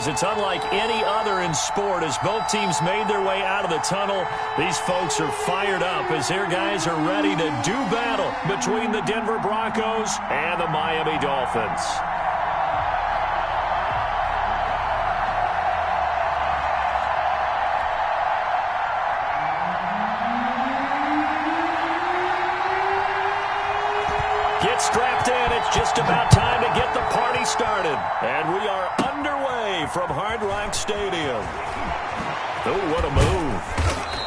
because it's unlike any other in sport. As both teams made their way out of the tunnel, these folks are fired up as their guys are ready to do battle between the Denver Broncos and the Miami Dolphins. Get strapped in. It's just about time to get the party started. And we are underway from Hard Rock Stadium. Oh, what a move.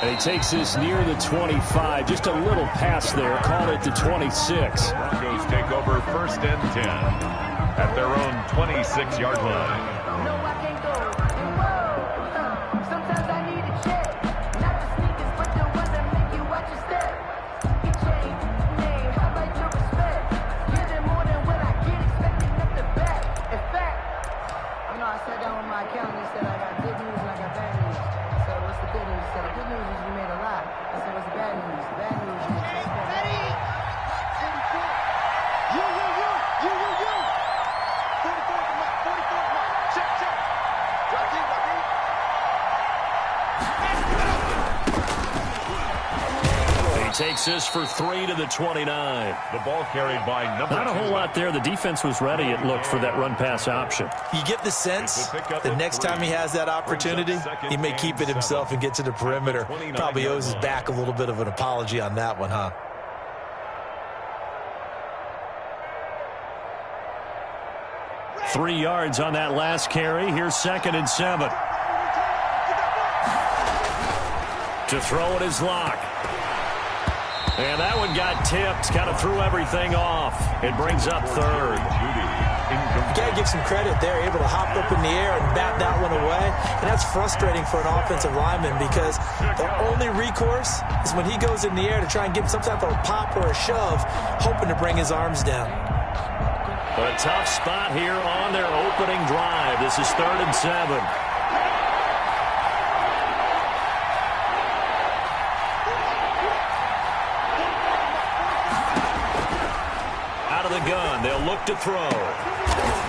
And he takes this near the 25. Just a little pass there. Call it the 26. Broncos take over 1st and 10 at their own 26-yard line. Takes this for 3 to the 29. The ball carried by number 2. Not a whole lot there. The defense was ready, it looked, for that run-pass option. You get the sense the next time he has that opportunity, he may keep it himself and get to the perimeter. Probably owes his back a little bit of an apology on that one, huh? Three yards on that last carry. Here's 2nd and 7. To throw it is Locke. And that one got tipped, kind of threw everything off. It brings up 3rd. You got to give some credit there, able to hop up in the air and bat that one away. And that's frustrating for an offensive lineman because the only recourse is when he goes in the air to try and give some type of a pop or a shove, hoping to bring his arms down. A tough spot here on their opening drive. This is 3rd and 7. Out of the gun, they'll look to throw.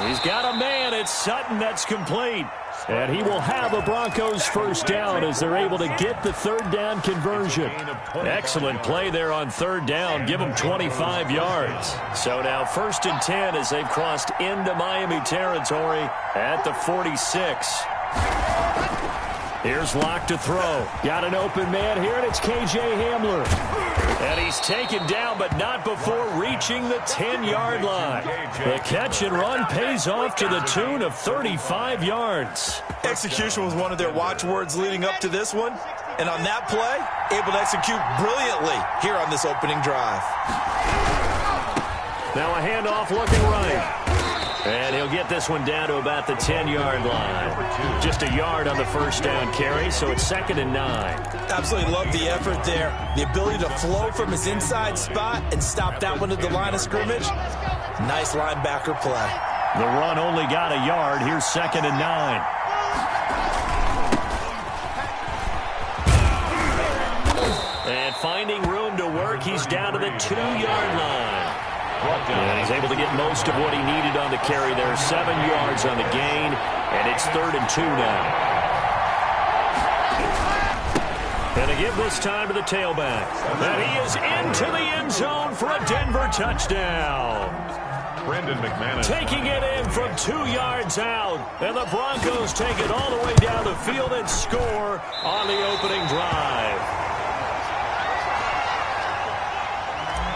He's got a man. It's Sutton. That's complete. And he will have a Broncos 1st down as they're able to get the 3rd down conversion. Excellent play there on 3rd down. Give them 25 yards. So now 1st and 10 as they've crossed into Miami territory at the 46. Here's Locke to throw. Got an open man here, and it's K.J. Hamler. And he's taken down, but not before reaching the 10-yard line. The catch and run pays off to the tune of 35 yards. Execution was one of their watchwords leading up to this one. And on that play, able to execute brilliantly here on this opening drive. Now a handoff looking right. And he'll get this one down to about the 10-yard line. Just a yard on the 1st down carry, so it's 2nd and 9. Absolutely love the effort there. The ability to flow from his inside spot and stop that one at the line of scrimmage. Nice linebacker play. The run only got a yard. Here's 2nd and 9. And finding room to work, he's down to the 2-yard line. And he's able to get most of what he needed on the carry there. 7 yards on the gain, and it's 3rd and 2 now. And to give this time to the tailback. And he is into the end zone for a Denver touchdown. Brendan McManus taking it in from 2 yards out. And the Broncos take it all the way down the field and score on the opening drive.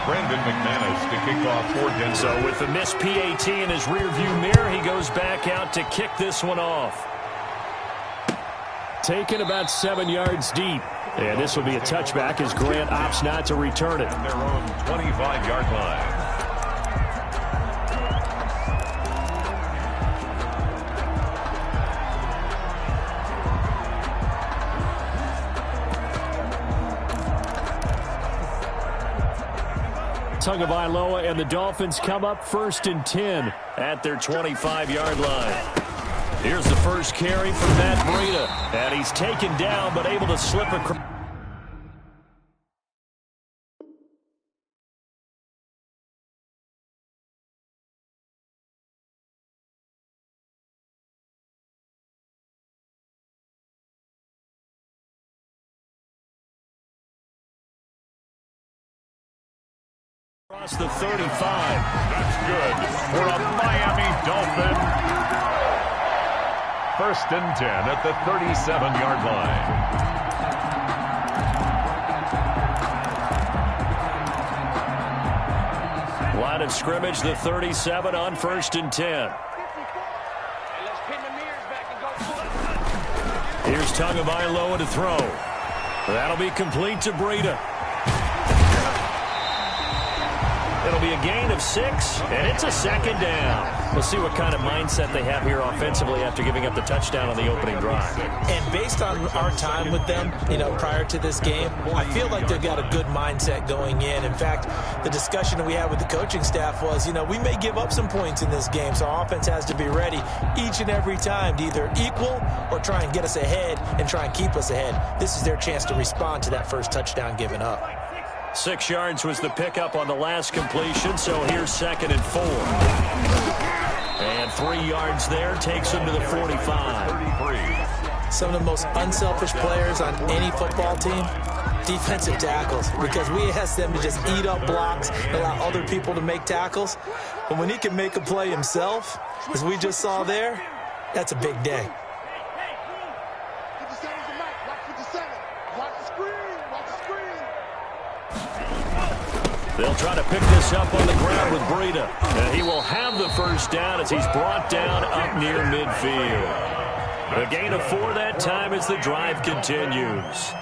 Brendan McManus to kick off for Denver. So with the missed PAT in his rearview mirror, he goes back out to kick this one off. Taken about 7 yards deep. And this will be a touchback as Grant opts not to return it. At their own 25-yard line. Tagovailoa and the Dolphins come up 1st and 10 at their 25-yard line. Here's the first carry from Matt Breida. And he's taken down but able to slip across. Across the 35. That's good for a Miami Dolphin. 1st and 10 at the 37-yard line. Line of scrimmage, the 37 on 1st and 10. Here's Tagovailoa to throw. That'll be complete to Breida. It'll be a gain of 6, and it's a 2nd down. We'll see what kind of mindset they have here offensively after giving up the touchdown on the opening drive. And based on our time with them, prior to this game, I feel like they've got a good mindset going in. In fact, the discussion that we had with the coaching staff was, we may give up some points in this game, so our offense has to be ready each and every time to either equal or try and get us ahead and try and keep us ahead. This is their chance to respond to that first touchdown given up. 6 yards was the pickup on the last completion, so here's 2nd and 4. And 3 yards there takes him to the 45. Some of the most unselfish players on any football team, defensive tackles, because we ask them to just eat up blocks, allow other people to make tackles. But when he can make a play himself, as we just saw there, that's a big day. They'll try to pick this up on the ground with Breida. And he will have the first down as he's brought down up near midfield. A gain of 4 that time as the drive continues.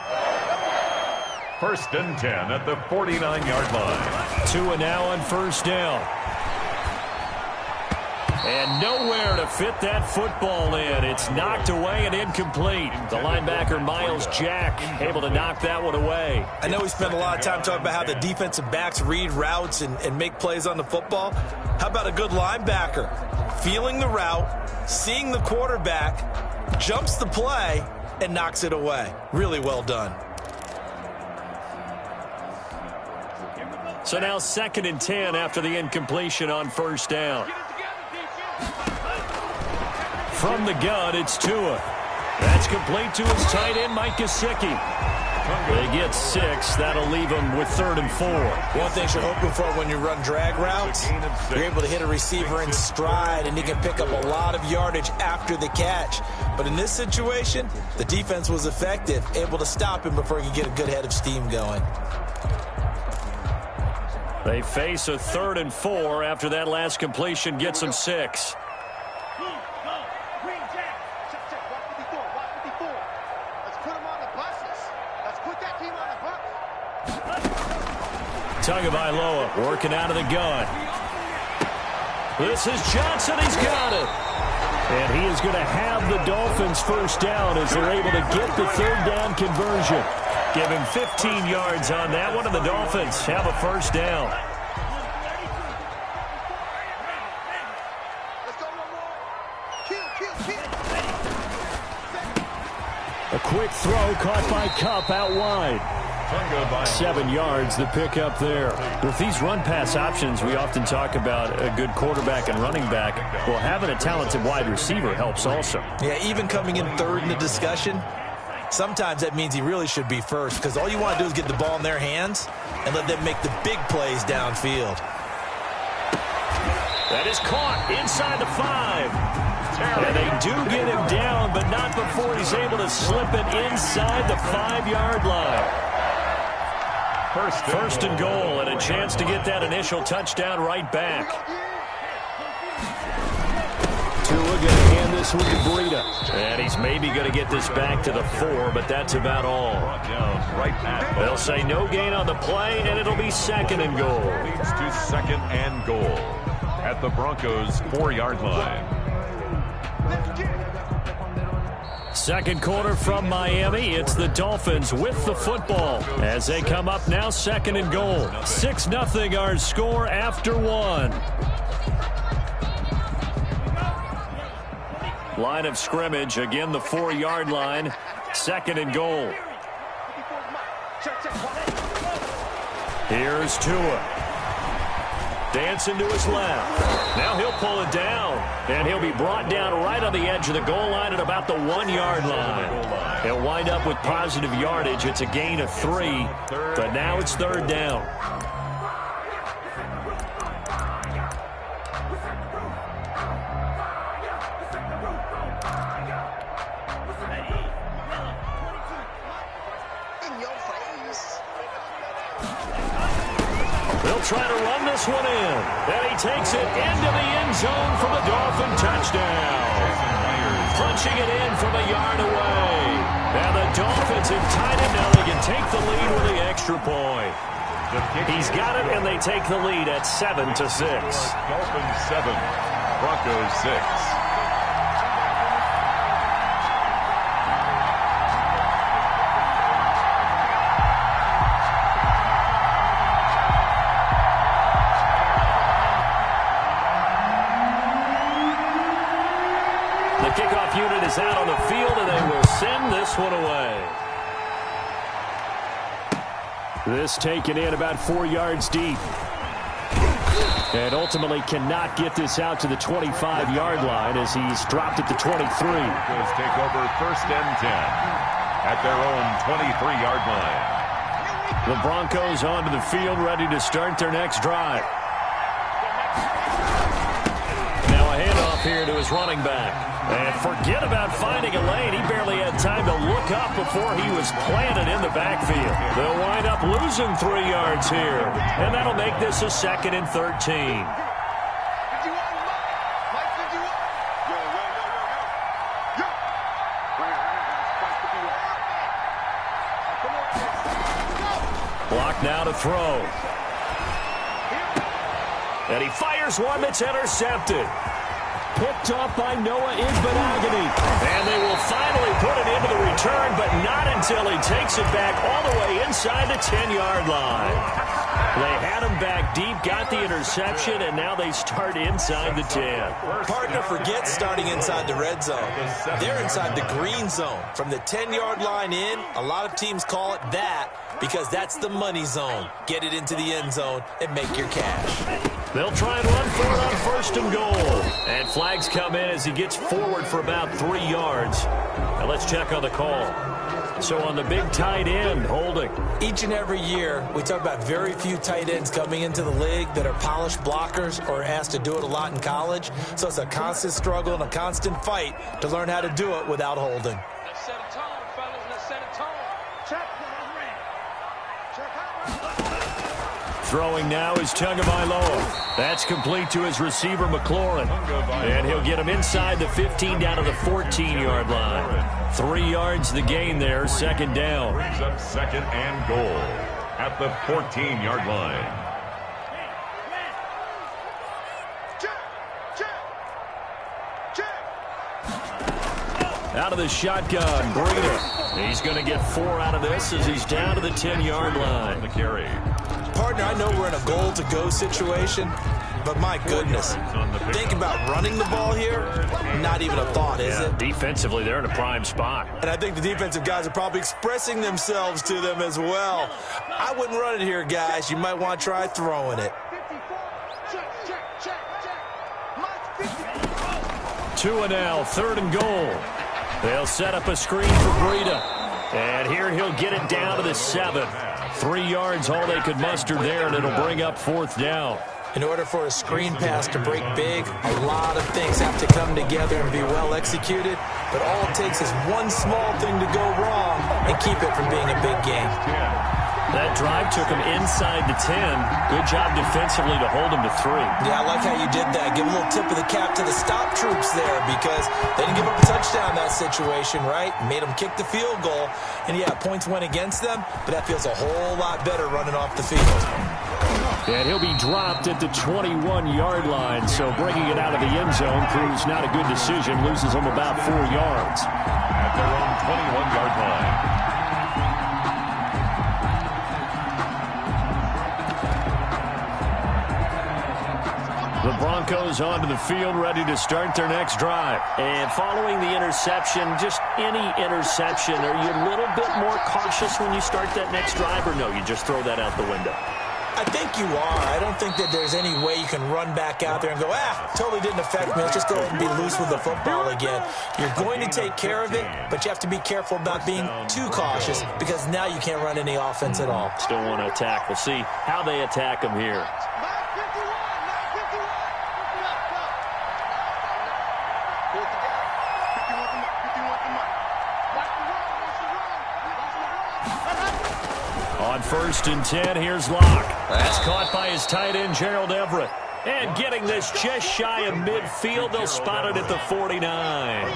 1st and 10 at the 49-yard line. 2 and now on 1st down. And nowhere to fit that football in. It's knocked away and incomplete. The linebacker, Miles Jack, able to knock that one away. I know we spent a lot of time talking about how the defensive backs read routes and make plays on the football. How about a good linebacker? Feeling the route, seeing the quarterback, jumps the play, and knocks it away. Really well done. So now 2nd and 10 after the incompletion on 1st down. From the gun, it's Tua. That's complete to his tight end, Mike Gesicki. They get 6. That'll leave them with 3rd and 4. One thing you're hoping for when you run drag routes, you're able to hit a receiver in stride, and he can pick up a lot of yardage after the catch. But in this situation, the defense was effective, able to stop him before he could get a good head of steam going. They face a 3rd and 4 after that last completion gets them 6. Tagovailoa working out of the gun. This is Johnson. He's got it. And he is going to have the Dolphins first down as they're able to get the 3rd down conversion. Give him 15 yards on that one, and the Dolphins have a first down. A quick throw caught by Kupp out wide. 7 yards, the pickup there. With these run-pass options, we often talk about a good quarterback and running back. Well, having a talented wide receiver helps also. Yeah, even coming in 3rd in the discussion, sometimes that means he really should be first, because all you want to do is get the ball in their hands and let them make the big plays downfield. That is caught inside the 5. And they do get him down, but not before he's able to slip it inside the 5-yard line. First and goal, and a chance to get that initial touchdown right back. Tua going to hand this one to Breida. And he's maybe going to get this back to the 4, but that's about all. They'll say no gain on the play, and it'll be 2nd and goal. Leads to 2nd and goal at the Broncos' 4-yard line. 2nd quarter from Miami. It's the Dolphins with the football as they come up now 2nd and goal. 6-0 our score after 1. Line of scrimmage, again the 4-yard line. 2nd and goal. Here's Tua. Dancing to his left. Now he'll pull it down. And he'll be brought down right on the edge of the goal line at about the 1-yard line. He'll wind up with positive yardage. It's a gain of 3. But now it's 3rd down. They'll try to run this one in. And he takes it into the end zone for the Dolphin touchdown. Punching it in from a yard away. And the Dolphins have tied it. Now they can take the lead with the extra point. He's got it, and they take the lead at 7-6. Dolphins 7, Broncos 6. The kickoff unit is out on the field, and they will send this one away. This taken in about 4 yards deep. And ultimately cannot get this out to the 25-yard line as he's dropped at the 23. Broncos take over 1st and 10 at their own 23-yard line. The Broncos onto the field, ready to start their next drive. Now a handoff here to his running back. And forget about finding a lane. He barely had time to look up before he was planted in the backfield. They'll wind up losing 3 yards here. And that'll make this a 2nd and 13. Block now to throw. And he fires one that's intercepted. Picked off by Noah Igbenogany. And they will finally put it into the return, but not until he takes it back all the way inside the 10-yard line. They had him back deep, got the interception, and now they start inside the 10. Partner, forget starting inside the red zone. They're inside the green zone. From the 10-yard line in, a lot of teams call it that because that's the money zone. Get it into the end zone and make your cash. They'll try and run for it on 1st and goal. And flags come in as he gets forward for about 3 yards. Now let's check on the call. So on the big tight end, holding. Each and every year, we talk about very few tight ends coming into the league that are polished blockers or asked to do it a lot in college. So it's a constant struggle and a constant fight to learn how to do it without holding. Let's set a tone, fellas. Let's set a tone. Check. Throwing now is Tagovailoa. That's complete to his receiver, McLaurin. And he'll get him inside the 15 down to the 14-yard line. 3 yards the gain there, 2nd down. Brings up 2nd and goal at the 14-yard line. Out of the shotgun, Breida. He's going to get 4 out of this as he's down to the 10-yard line. The carry. Partner, I know we're in a goal-to-go situation, but my goodness, think about running the ball here. Not even a thought, is it? Defensively, they're in a prime spot. And I think the defensive guys are probably expressing themselves to them as well. I wouldn't run it here, guys. You might want to try throwing it. 2 and now, 3rd and goal. They'll set up a screen for Breida. And here he'll get it down to the 7. 3 yards, all they could muster there, and it'll bring up 4th down. In order for a screen pass to break big, a lot of things have to come together and be well executed. But all it takes is one small thing to go wrong and keep it from being a big game. That drive took him inside the 10. Good job defensively to hold him to 3. Yeah, I like how you did that. Give a little tip of the cap to the stop troops there because they didn't give up a touchdown in that situation, right? Made them kick the field goal. And, yeah, points went against them, but that feels a whole lot better running off the field. And he'll be dropped at the 21-yard line, so bringing it out of the end zone proves not a good decision. Loses him about 4 yards. At their own 21-yard line. The Broncos onto the field, ready to start their next drive. And following the interception, just any interception, are you a little bit more cautious when you start that next drive, or no, you just throw that out the window? I think you are. I don't think that there's any way you can run back out there and go, totally didn't affect me. Let's just go ahead and be loose with the football again. You're going to take care of it, but you have to be careful about being too cautious because now you can't run any offense at all. Still want to attack. We'll see how they attack him here. On On 1st and 10, here's Locke. That's caught by his tight end, Gerald Everett. And getting this just shy of midfield, they'll spot it at the 49.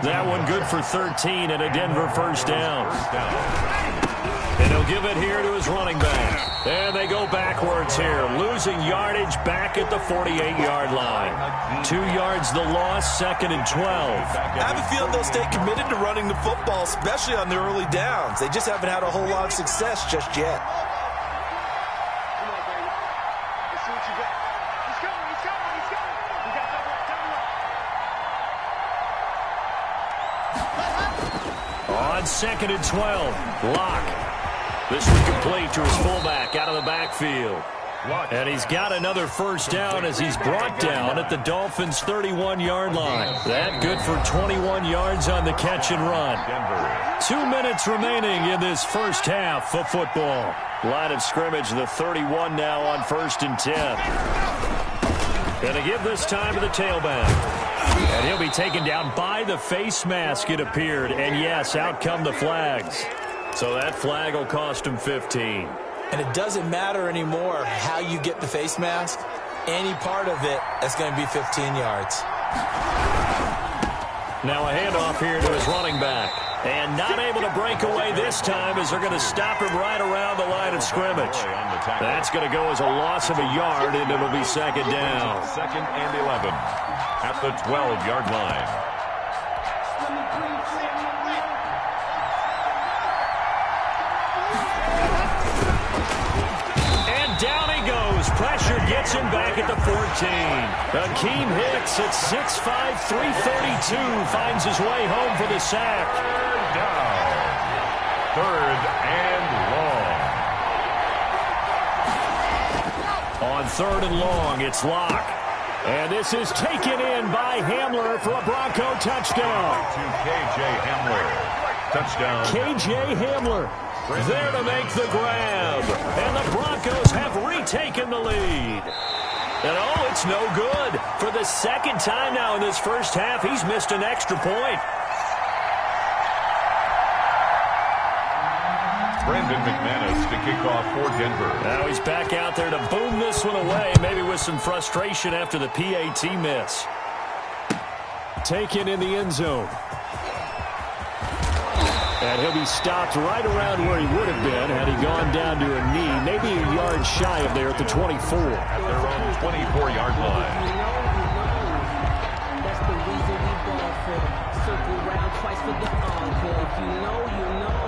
That one good for 13 and a Denver first down. And he'll give it here to his running back. And they go backwards here, losing yardage back at the 48-yard line. 2 yards the loss, 2nd and 12. I have a feeling they'll stay committed to running the football, especially on the early downs. They just haven't had a whole lot of success just yet. On 2nd and 12, Locke. This one complete to his fullback out of the backfield. And he's got another first down as he's brought down at the Dolphins' 31-yard line. That good for 21 yards on the catch and run. 2 minutes remaining in this first half of football. Line of scrimmage, the 31 now on 1st and 10. Going to give this time to the tailback. And he'll be taken down by the face mask, it appeared. And yes, out come the flags. So that flag will cost him 15. And it doesn't matter anymore how you get the face mask. Any part of it, that's going to be 15 yards. Now a handoff here to his running back. And not able to break away this time as they're going to stop him right around the line of scrimmage. That's going to go as a loss of a yard, and it'll be 2nd down. 2nd and 11 at the 12-yard line. Down he goes. Pressure gets him back at the 14. Akeem Hicks at 6'5", 332 finds his way home for the sack. 3rd down. 3rd and long. On 3rd and long, it's Locke. And this is taken in by Hamler for a Bronco touchdown. To K.J. Hamler. Touchdown. K.J. Hamler. There to make the grab. And the Broncos have retaken the lead. And oh, it's no good. For the 2nd time now in this first half, he's missed an extra point. Brandon McManus to kick off for Denver. Now he's back out there to boom this one away, maybe with some frustration after the PAT miss. Taken in the end zone. And he'll be stopped right around where he would have been had he gone down to a knee, maybe a yard shy of there at the 24. At their own 24-yard line. That's the reason we ball for. Circle round twice for the encore. If you know, you know.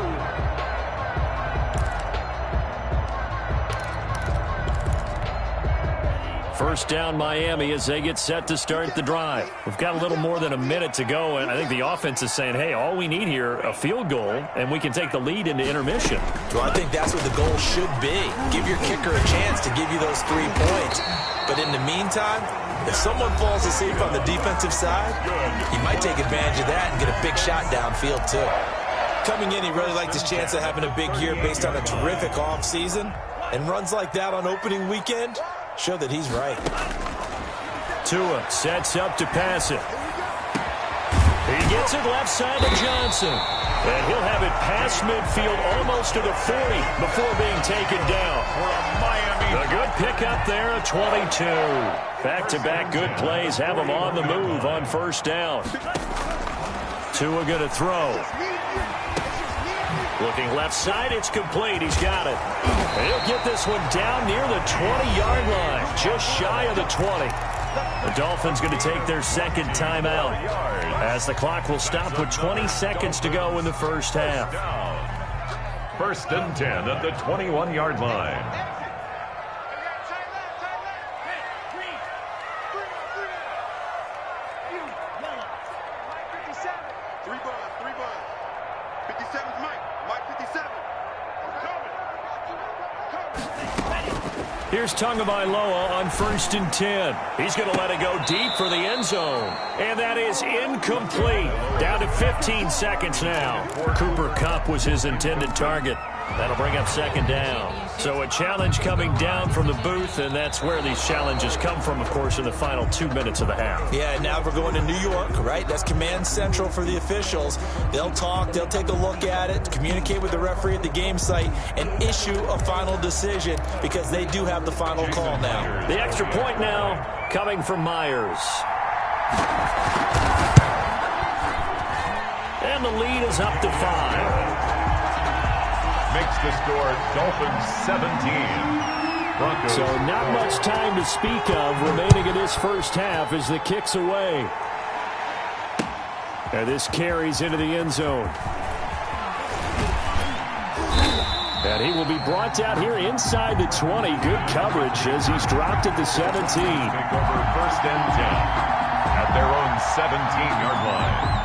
First down Miami as they get set to start the drive. We've got a little more than a minute to go, and I think the offense is saying, hey, all we need here, a field goal, and we can take the lead into intermission. Well, I think that's what the goal should be. Give your kicker a chance to give you those 3 points. But in the meantime, if someone falls asleep on the defensive side, he might take advantage of that and get a big shot downfield too. Coming in, he really liked his chance of having a big year based on a terrific offseason, and runs like that on opening weekend show that he's right. Tua sets up to pass it. He gets it left side to Johnson. And he'll have it past midfield almost to the 40 before being taken down. A good pickup there at 22. Back-to-back good plays have him on the move on first down. Tua going to throw. Looking left side, it's complete. He's got it. And he'll get this one down near the 20-yard line, just shy of the 20. The Dolphins going to take their 2nd timeout as the clock will stop with 20 seconds to go in the first half. 1st and 10 at the 21-yard line. Here's Tagovailoa on 1st and 10. He's going to let it go deep for the end zone. And that is incomplete. Down to 15 seconds now. Cooper Kupp was his intended target. That'll bring up 2nd down. So a challenge coming down from the booth, and that's where these challenges come from, of course, in the final 2 minutes of the half. Yeah, and now we're going to New York, right? That's command central for the officials. They'll talk, they'll take a look at it, communicate with the referee at the game site, and issue a final decision because they do have the final call now. The extra point now coming from Myers. And the lead is up to 5. Makes the score Dolphins 17. Broncos. So not much time to speak of remaining in this first half as the kick's away. And this carries into the end zone. And he will be brought down here inside the 20. Good coverage as he's dropped at the 17. Take over 1st and 10 at their own 17-yard line.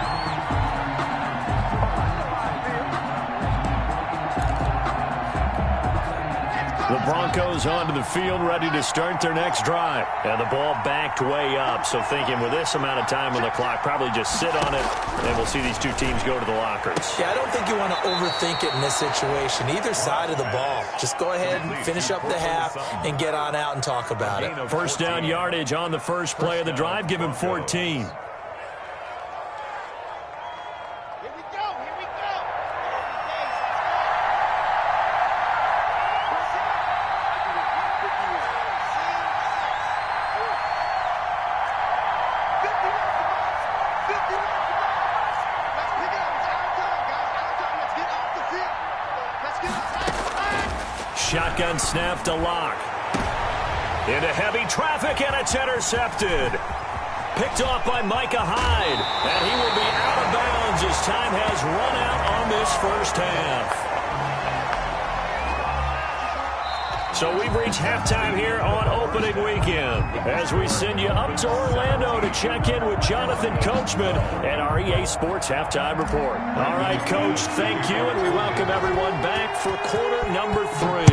The Broncos onto the field, ready to start their next drive. And the ball backed way up, so thinking with this amount of time on the clock, probably just sit on it, and we'll see these two teams go to the lockers. Yeah, I don't think you want to overthink it in this situation. Either side of the ball. Just go ahead and finish up the half and get on out and talk about it. 1st down yardage on the first play of the drive. Give him 14. Shotgun snap to Locke. Into heavy traffic, and it's intercepted. Picked off by Micah Hyde. And he will be out of bounds as time has run out on this first half. So we've reached halftime here on opening weekend as we send you up to Orlando to check in with Jonathan Coachman and our EA Sports Halftime Report. All right, Coach, thank you, and we welcome everyone back for quarter number 3.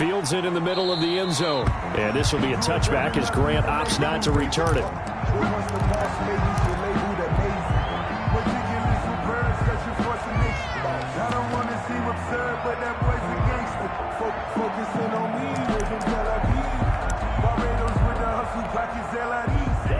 Fields it in the middle of the end zone. And this will be a touchback as Grant opts not to return it.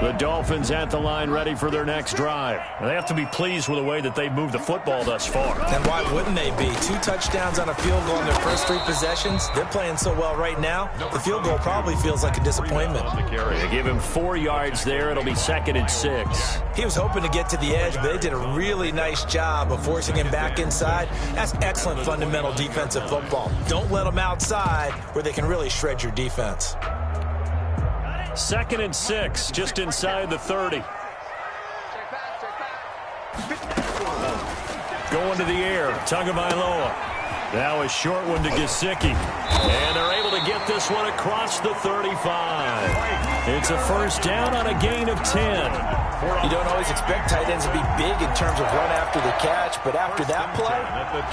The Dolphins at the line ready for their next drive. They have to be pleased with the way that they've moved the football thus far. And why wouldn't they be? 2 touchdowns on a field goal in their first 3 possessions. They're playing so well right now, the field goal probably feels like a disappointment. They give him 4 yards there. It'll be 2nd and 6. He was hoping to get to the edge, but they did a really nice job of forcing him back inside. That's excellent fundamental defensive football. Don't let them outside where they can really shred your defense. 2nd and 6, just inside the 30. Going to the air, Tagovailoa. Now a short one to Gesicki. And they're able to get this one across the 35. It's a first down on a gain of 10. You don't always expect tight ends to be big in terms of run after the catch, but after that play,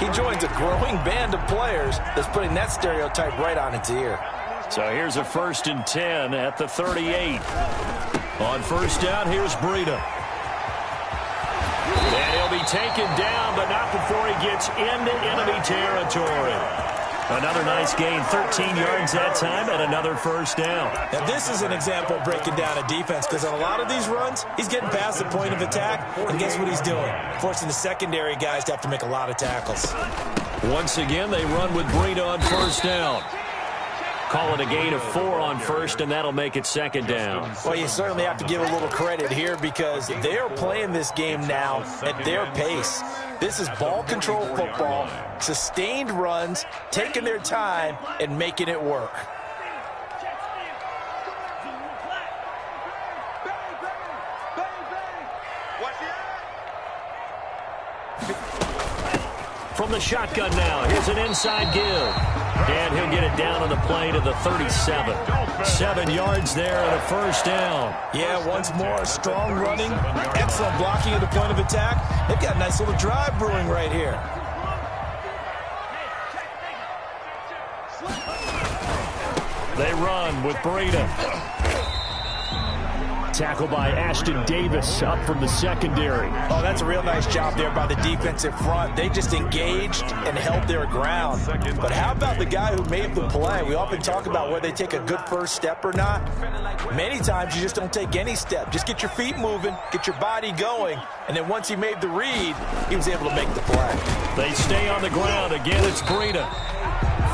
he joins a growing band of players that's putting that stereotype right on its ear. So here's a 1st and 10 at the 38. On first down, here's Breida. And he'll be taken down, but not before he gets into enemy territory. Another nice gain, 13 yards that time, and another first down. Now this is an example of breaking down a defense, because on a lot of these runs, he's getting past the point of attack, and guess what he's doing? Forcing the secondary guys to have to make a lot of tackles. Once again, they run with Breida on first down. Call it a gain of 4 on first, and that'll make it 2nd down. Well, you certainly have to give a little credit here because they're playing this game now at their pace. This is ball control football, sustained runs, taking their time, and making it work. From the shotgun now, here's an inside give. And he'll get it down on the play to the 37. 7 yards there and a first down. Yeah, once more, strong running, excellent blocking at the point of attack. They've got a nice little drive brewing right here. They run with Breida. Tackle by Ashton Davis up from the secondary. Oh, that's a real nice job there by the defensive front. They just engaged and held their ground. But how about the guy who made the play? We often talk about whether they take a good first step or not. Many times you just don't take any step. Just get your feet moving, get your body going, and then once he made the read, he was able to make the play. They stay on the ground. Again, it's Breida.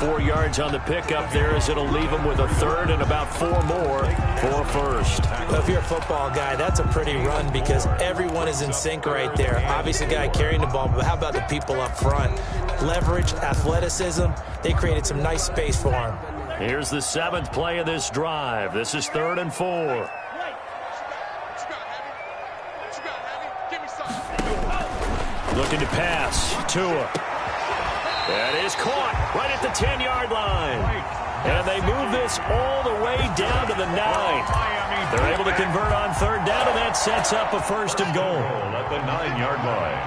4 yards on the pickup there as it'll leave him with a third and about 4 more for first. Well, if you're a football guy, that's a pretty run because everyone is in sync right there. Obviously, the guy carrying the ball, but how about the people up front? Leverage, athleticism, they created some nice space for him. Here's the 7th play of this drive. This is 3rd and 4. Looking to pass. Tua. That is caught right at the 10-yard line. And they move this all the way down to the 9. They're able to convert on 3rd down, and that sets up a 1st and goal. At the 9-yard line.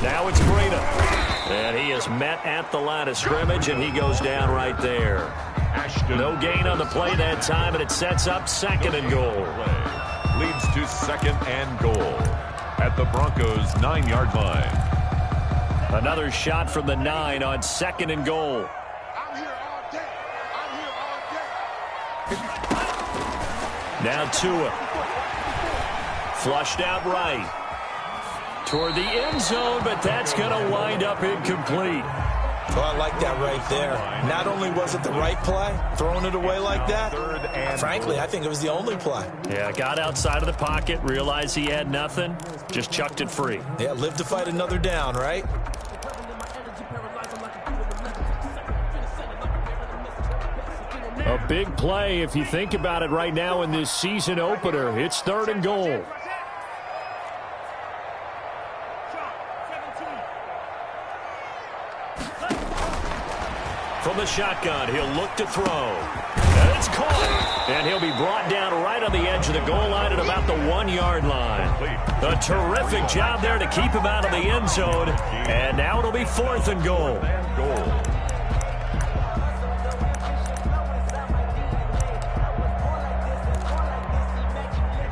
Now it's Breida. And he is met at the line of scrimmage, and he goes down right there. No gain on the play that time, and it sets up 2nd and goal. Leads to 2nd and goal at the Broncos' 9-yard line. Another shot from the 9 on 2nd and goal. I'm here all day. I'm here all day. Now Tua. Flushed out right. Toward the end zone, but that's going to wind up incomplete. Well, I like that right there. Not only was it the right play, throwing it away like that, frankly, I think it was the only play. Yeah, got outside of the pocket, realized he had nothing, just chucked it free. Yeah, live to fight another down, right? A big play if you think about it right now in this season opener. It's 3rd and goal. From the shotgun, he'll look to throw. And it's caught. And he'll be brought down right on the edge of the goal line at about the 1-yard line. A terrific job there to keep him out of the end zone. And now it'll be 4th and goal.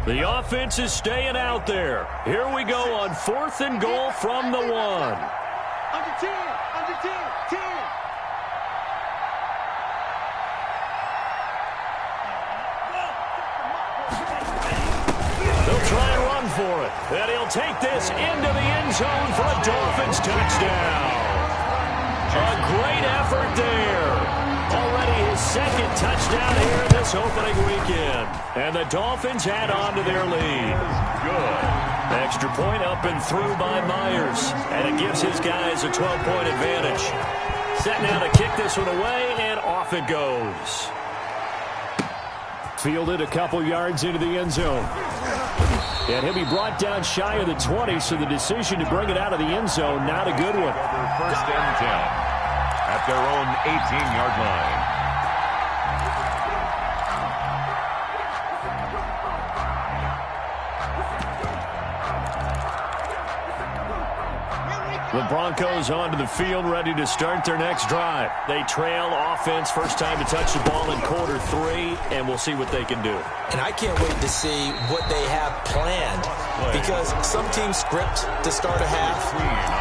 The offense is staying out there. Here we go on 4th and goal from the 1. Under 10, 10. They'll try and run for it. And he'll take this into the end zone for a Dolphins touchdown. A great effort there. Already his 2nd touchdown here this opening weekend. And the Dolphins add on to their lead. Good. Extra point up and through by Myers. And it gives his guys a 12-point advantage. Set now to kick this one away, and off it goes. Fielded a couple yards into the end zone. And he'll be brought down shy of the 20, so the decision to bring it out of the end zone, not a good one. 1st and 10 at their own 18-yard line. The Broncos onto the field, ready to start their next drive. They trail offense, first time to touch the ball in quarter 3, and we'll see what they can do. And I can't wait to see what they have planned because some teams script to start a half.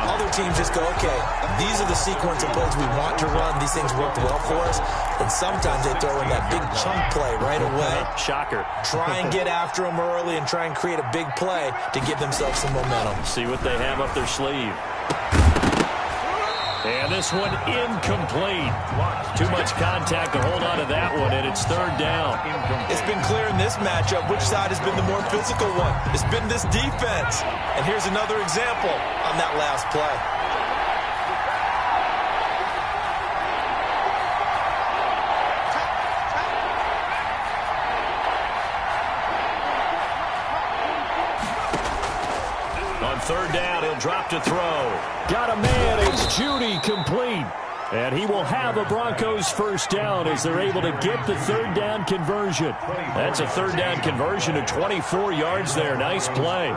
Other teams just go, okay, these are the sequence of plays we want to run. These things worked well for us. And sometimes they throw in that big chunk play right away. Shocker. Try and get after them early and try and create a big play to give themselves some momentum. See what they have up their sleeve. And this one incomplete. Too much contact to hold on to that one, and it's 3rd down. It's been clear in this matchup which side has been the more physical one. It's been this defense. And here's another example on that last play. On 3rd down, he'll drop to throw. Got a man. It's Judy complete. And he will have a Broncos first down as they're able to get the third down conversion. That's a third down conversion of 24 yards there. Nice play.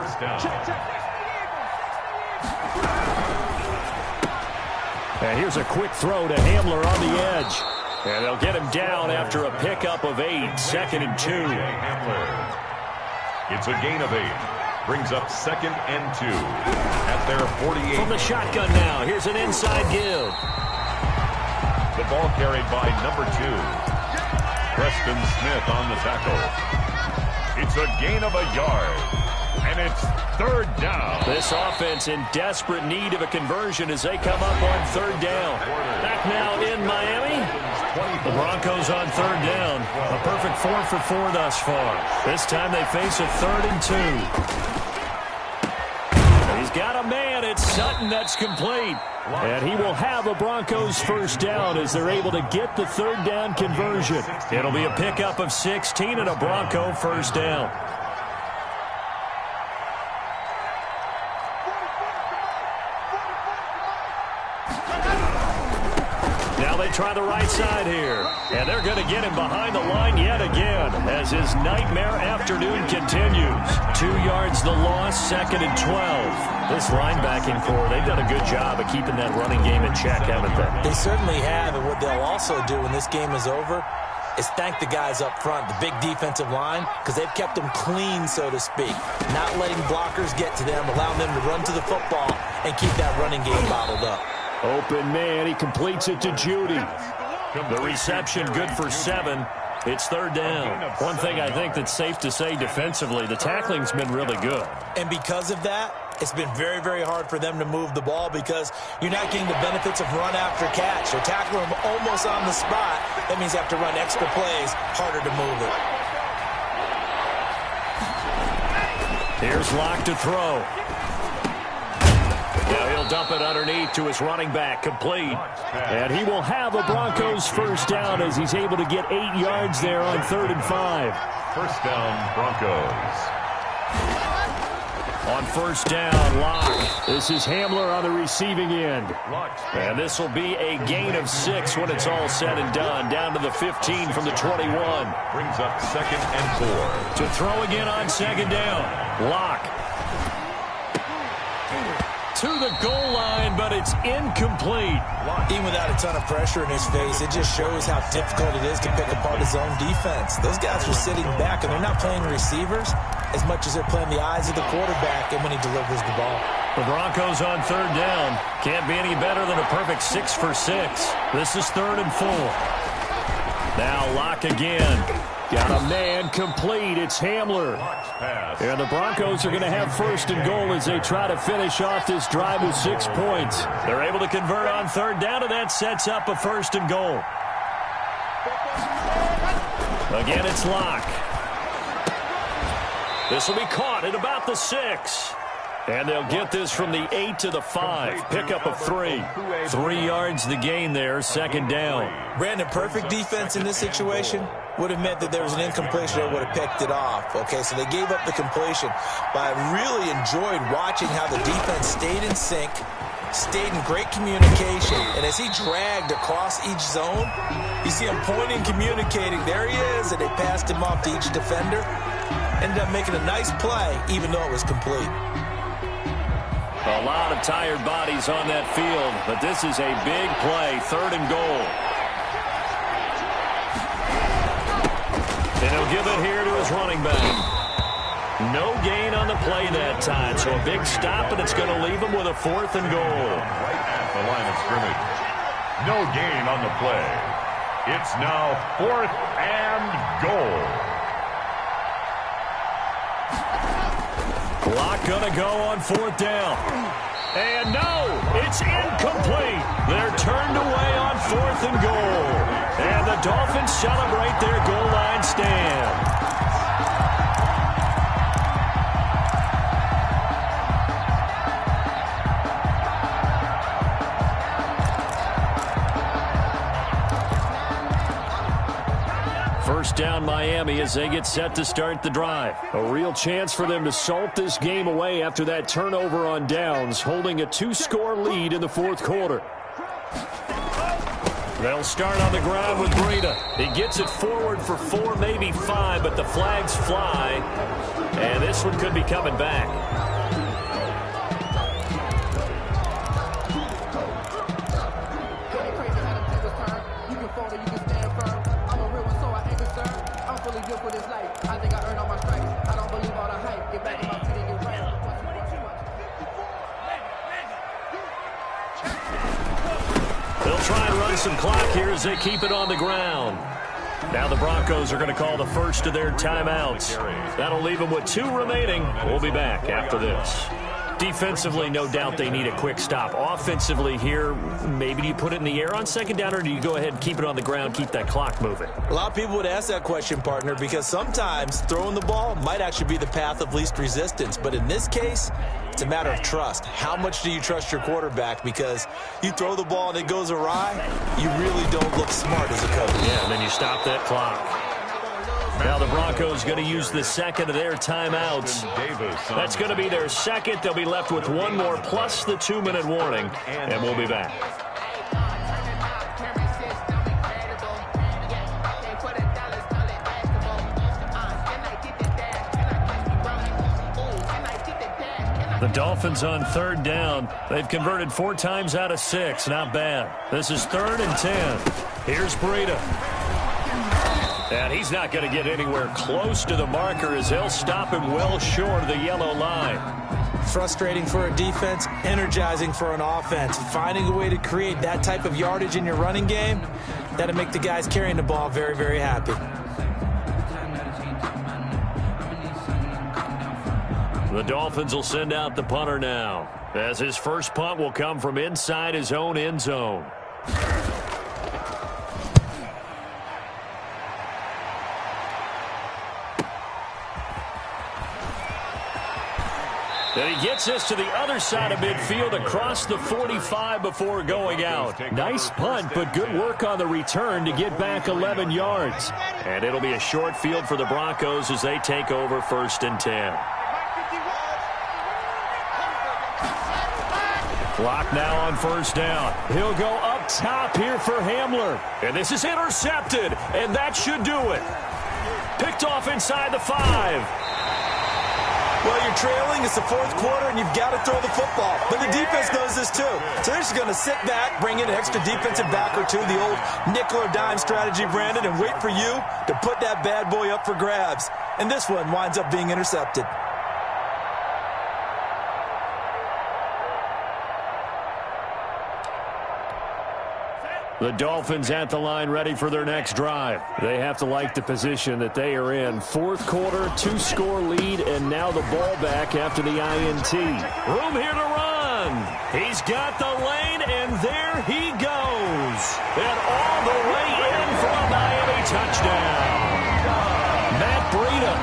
And here's a quick throw to Hamler on the edge. And they'll get him down after a pickup of 8, 2nd and 2. It's a gain of 8. Brings up 2nd and 2 at their 48. From the shotgun now, here's an inside give. The ball carried by number 2. Preston Smith on the tackle. It's a gain of a yard. And it's third down. This offense in desperate need of a conversion as they come up on third down. Back now in Miami. The Broncos on third down. A perfect 4 for 4 thus far. This time they face a 3rd and 2. He's got a man. It's Sutton that's complete. And he will have a Broncos first down as they're able to get the third down conversion. It'll be a pickup of 16 and a Bronco first down. Try the right side here, and they're going to get him behind the line yet again as his nightmare afternoon continues. 2 yards the loss, 2nd and 12. This linebacking core, they've done a good job of keeping that running game in check, haven't they? They certainly have, and what they'll also do when this game is over is thank the guys up front, the big defensive line, because they've kept them clean, so to speak. Not letting blockers get to them, allowing them to run to the football and keep that running game bottled up. Open man, he completes it to Judy. The reception good for 7. It's third down. One thing I think that's safe to say defensively, the tackling's been really good. And because of that, it's been very, very hard for them to move the ball because you're not getting the benefits of run after catch. They're tackling them almost on the spot. That means they have to run extra plays, harder to move it. Here's Locke to throw. Now he'll dump it underneath to his running back, complete. And he will have a Broncos first down as he's able to get 8 yards there on 3rd and 5. First down, Broncos. On first down, Locke. This is Hamler on the receiving end. And this will be a gain of 6 when it's all said and done. Down to the 15 from the 21. Brings up 2nd and 4. To throw again on 2nd down. Locke. To the goal line, but it's incomplete. Even without a ton of pressure in his face, it just shows how difficult it is to pick apart his own defense. Those guys are sitting back, and they're not playing receivers as much as they're playing the eyes of the quarterback and when he delivers the ball. The Broncos on third down. Can't be any better than a perfect 6 for 6. This is 3rd and 4. Now Locke again. Got a man complete. It's Hamler. And the Broncos are going to have 1st and goal as they try to finish off this drive with 6 points. They're able to convert on third down, and that sets up a 1st and goal. Again, it's Locke. This will be caught at about the 6. And they'll get this from the 8 to the 5. Pickup of 3. 3 yards the gain there, 2nd down. Brandon, perfect defense in this situation would have meant that there was an incompletion that would have picked it off. Okay, so they gave up the completion. But I really enjoyed watching how the defense stayed in sync, stayed in great communication. And as he dragged across each zone, you see him pointing, communicating. There he is, and they passed him off to each defender. Ended up making a nice play, even though it was complete. A lot of tired bodies on that field, but this is a big play, 3rd and goal. And he'll give it here to his running back. No gain on the play that time, so a big stop, and it's going to leave him with a 4th and goal. Right at the line of scrimmage. No gain on the play. It's now 4th and goal. Locke going to go on 4th down. And no, it's incomplete. They're turned away on 4th and goal. And the Dolphins celebrate their goal line stand. First down Miami as they get set to start the drive. A real chance for them to salt this game away after that turnover on downs, holding a 2-score lead in the 4th quarter. They'll start on the ground with Breida. He gets it forward for 4, maybe 5, but the flags fly. And this one could be coming back. They'll try and run some clock here as they keep it on the ground. Now the Broncos are going to call the first of their timeouts. That'll leave them with 2 remaining. We'll be back after this. Defensively, no doubt they need a quick stop. Offensively here, maybe do you put it in the air on second down, or do you go ahead and keep it on the ground, keep that clock moving? A lot of people would ask that question, partner, because sometimes throwing the ball might actually be the path of least resistance. But in this case, it's a matter of trust. How much do you trust your quarterback? Because you throw the ball and it goes awry, you really don't look smart as a coach. Yeah, and then you stop that clock. Now the Broncos going to use the second of their timeouts. That's going to be their second. They'll be left with 1 more plus the 2-minute warning, and we'll be back. The Dolphins on 3rd down. They've converted 4 times out of 6. Not bad. This is 3rd and 10. Here's Breida. And he's not going to get anywhere close to the marker as they'll stop him well short of the yellow line. Frustrating for a defense, energizing for an offense. Finding a way to create that type of yardage in your running game, that'll make the guys carrying the ball very, very happy. The Dolphins will send out the punter now, as his first punt will come from inside his own end zone. And he gets this to the other side of midfield across the 45 before going out. Nice punt, but good work on the return to get back 11 yards. And it'll be a short field for the Broncos as they take over 1st and 10. Clock now on 1st down. He'll go up top here for Hamler. And this is intercepted, and that should do it. Picked off inside the 5. Well, you're trailing. It's the 4th quarter, and you've got to throw the football. But the defense knows this, too. So they're just going to sit back, bring in an extra defensive back or 2, the old nickel or dime strategy, Brandon, and wait for you to put that bad boy up for grabs. And this one winds up being intercepted. The Dolphins at the line ready for their next drive. They have to like the position that they are in. 4th quarter, 2-score lead, and now the ball back after the INT. Room here to run. He's got the lane, and there he goes. And all the way in for a Miami touchdown. Matt Breida,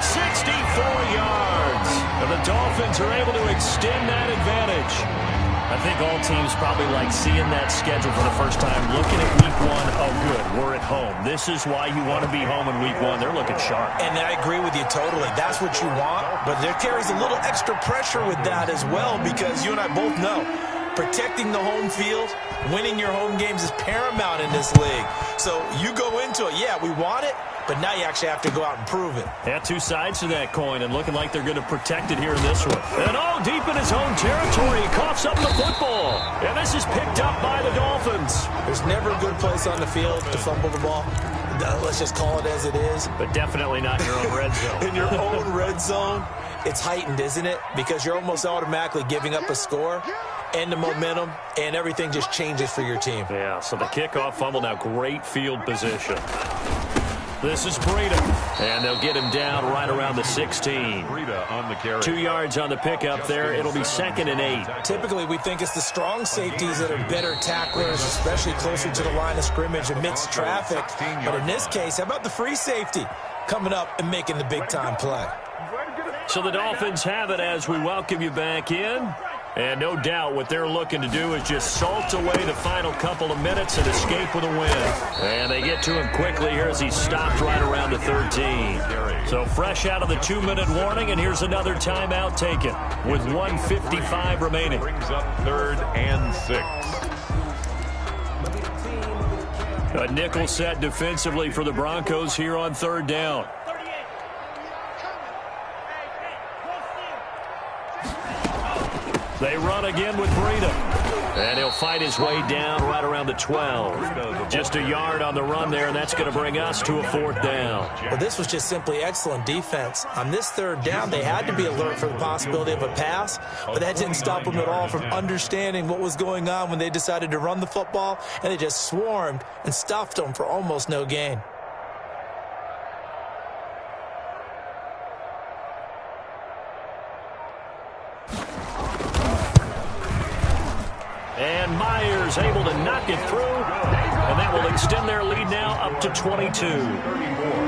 64 yards. And the Dolphins are able to extend that advantage. I think all teams probably like seeing that schedule for the first time, looking at week 1. Oh, good, we're at home. This is why you want to be home in week 1. They're looking sharp. And I agree with you totally. That's what you want, but there carries a little extra pressure with that as well, because you and I both know protecting the home field, winning your home games is paramount in this league. So you go into it, yeah, we want it, but now you actually have to go out and prove it. Yeah, 2 sides to that coin, and looking like they're going to protect it here in this one. And deep in his own territory, he coughs up the football. And this is picked up by the Dolphins. There's never a good place on the field to fumble the ball. Let's just call it as it is. But definitely not in your own red zone. In your own red zone, it's heightened, isn't it? Because you're almost automatically giving up a score and the momentum, and everything just changes for your team. Yeah, so the kickoff fumble, now great field position. This is Breida, and they'll get him down right around the 16. Breida on the carry. 2 yards on the pickup there. It'll be 2nd and 8. Typically, we think it's the strong safeties that are better tacklers, especially closer to the line of scrimmage amidst traffic. But in this case, how about the free safety coming up and making the big-time play? So the Dolphins have it as we welcome you back in. And no doubt what they're looking to do is just salt away the final couple of minutes and escape with a win. And they get to him quickly here as he's stopped right around the 13. So fresh out of the 2-minute warning, and here's another timeout taken with 1:55 remaining. Brings up 3rd and 6. A nickel set defensively for the Broncos here on third down. They run again with Breida. And he'll fight his way down right around the 12. Just a yard on the run there, and that's going to bring us to a fourth down. Well, this was just simply excellent defense. On this third down, they had to be alert for the possibility of a pass, but that didn't stop them at all from understanding what was going on when they decided to run the football, and they just swarmed and stuffed them for almost no gain. And Myers able to knock it through, and that will extend their lead now up to 22.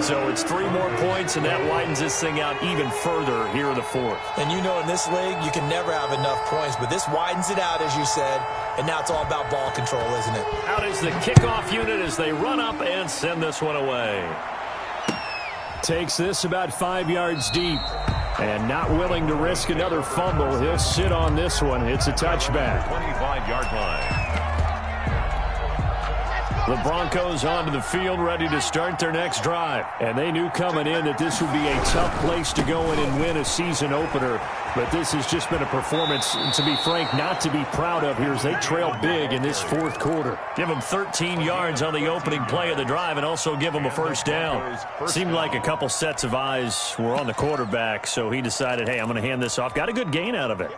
So it's 3 more points, and that widens this thing out even further here in the fourth. And you know in this league, you can never have enough points, but this widens it out, as you said, and now it's all about ball control, isn't it? Out is the kickoff unit as they run up and send this one away. Takes this about 5 yards deep. And not willing to risk another fumble. He'll sit on this one. It's a touchback. 25-yard line. The Broncos onto the field, ready to start their next drive. And they knew coming in that this would be a tough place to go in and win a season opener. But this has just been a performance, to be frank, not to be proud of here as they trail big in this fourth quarter. Give them 13 yards on the opening play of the drive and also give them a first down. Seemed like a couple sets of eyes were on the quarterback, so he decided, hey, I'm going to hand this off. Got a good gain out of it.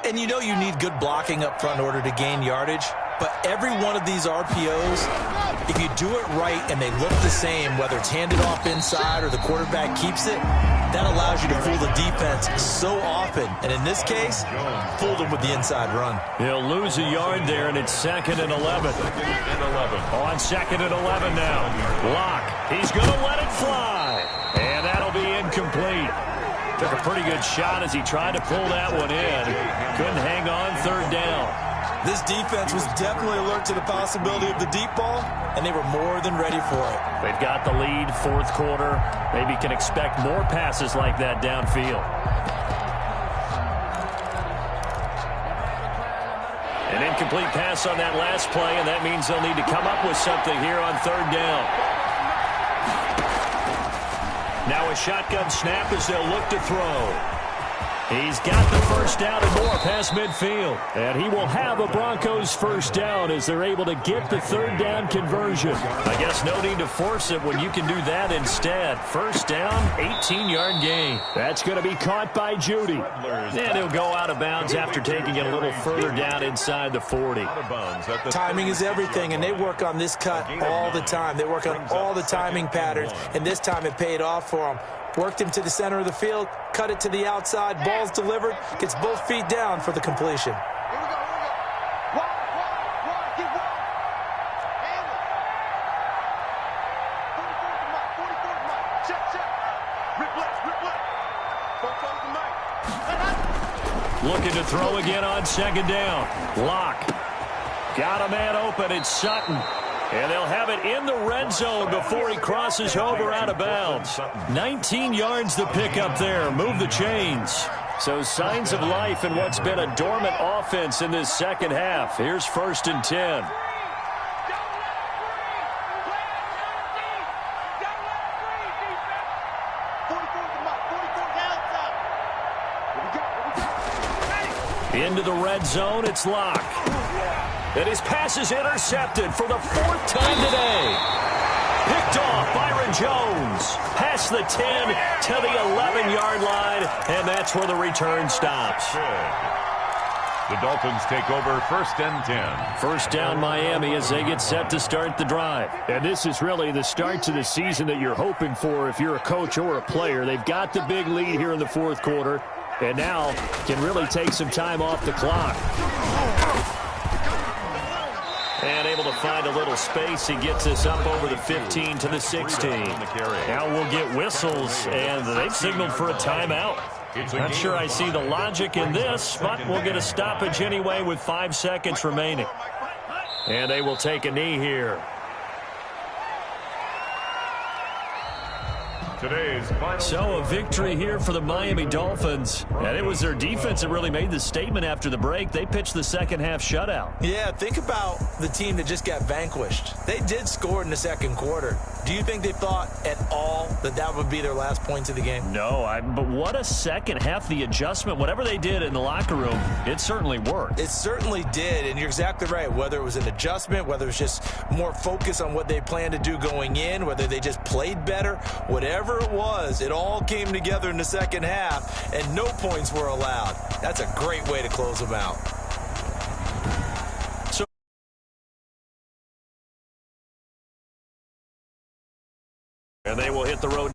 And you know you need good blocking up front in order to gain yardage. But every one of these RPOs, if you do it right and they look the same, whether it's handed off inside or the quarterback keeps it, that allows you to fool the defense so often. And in this case, fooled them with the inside run. He'll lose a yard there, and it's 2nd and 11. On 2nd and 11 now. Locke, he's going to let it fly. And that'll be incomplete. Took a pretty good shot as he tried to pull that one in. Couldn't hang on third down. This defense was definitely alert to the possibility of the deep ball, and they were more than ready for it. They've got the lead, fourth quarter. Maybe can expect more passes like that downfield. An incomplete pass on that last play, and that means they'll need to come up with something here on third down. Now a shotgun snap as they'll look to throw. He's got the first down and more past midfield. And he will have a Broncos first down as they're able to get the third down conversion. I guess no need to force it when you can do that instead. First down, 18-yard gain. That's going to be caught by Judy. And he'll go out of bounds after taking it a little further down inside the 40. Timing is everything, and they work on this cut all the time. They work on all the timing patterns, and this time it paid off for them. Worked him to the center of the field, cut it to the outside, ball's delivered, gets both feet down for the completion. Here we go. Wide, get wide. Handle. 44 to Mike. Check. Rip left. Focus to Mike. Looking to throw again on 2nd down. Locke. Got a man open. It's Sutton. And they'll have it in the red zone before he crosses over out of bounds. 19 yards to pick up there. Move the chains. So signs of life in what's been a dormant offense in this second half. Here's 1st and 10. Into the red zone, it's Locke. And his pass is intercepted for the 4th time today. Picked off Byron Jones. Past the 10 to the 11-yard line, and that's where the return stops. The Dolphins take over 1st and 10. First down Miami as they get set to start the drive. And this is really the start to the season that you're hoping for if you're a coach or a player. They've got the big lead here in the fourth quarter, and now can really take some time off the clock. And able to find a little space. He gets us up over the 15 to the 16. Now we'll get whistles, and they've signaled for a timeout. Not sure I see the logic in this, but we'll get a stoppage anyway with 5 seconds remaining. And they will take a knee here. today's final. So a victory here for the Miami Dolphins. And it was their defense that really made the statement after the break. They pitched the second half shutout. Yeah, think about the team that just got vanquished. They did score in the second quarter. Do you think they thought at all that that would be their last points of the game? No, but what a second half. The adjustment, whatever they did in the locker room, it certainly worked. It certainly did, and you're exactly right. Whether it was an adjustment, whether it was just more focus on what they planned to do going in, whether they just played better, whatever it was, it all came together in the second half, and no points were allowed. That's a great way to close them out. And they will hit the road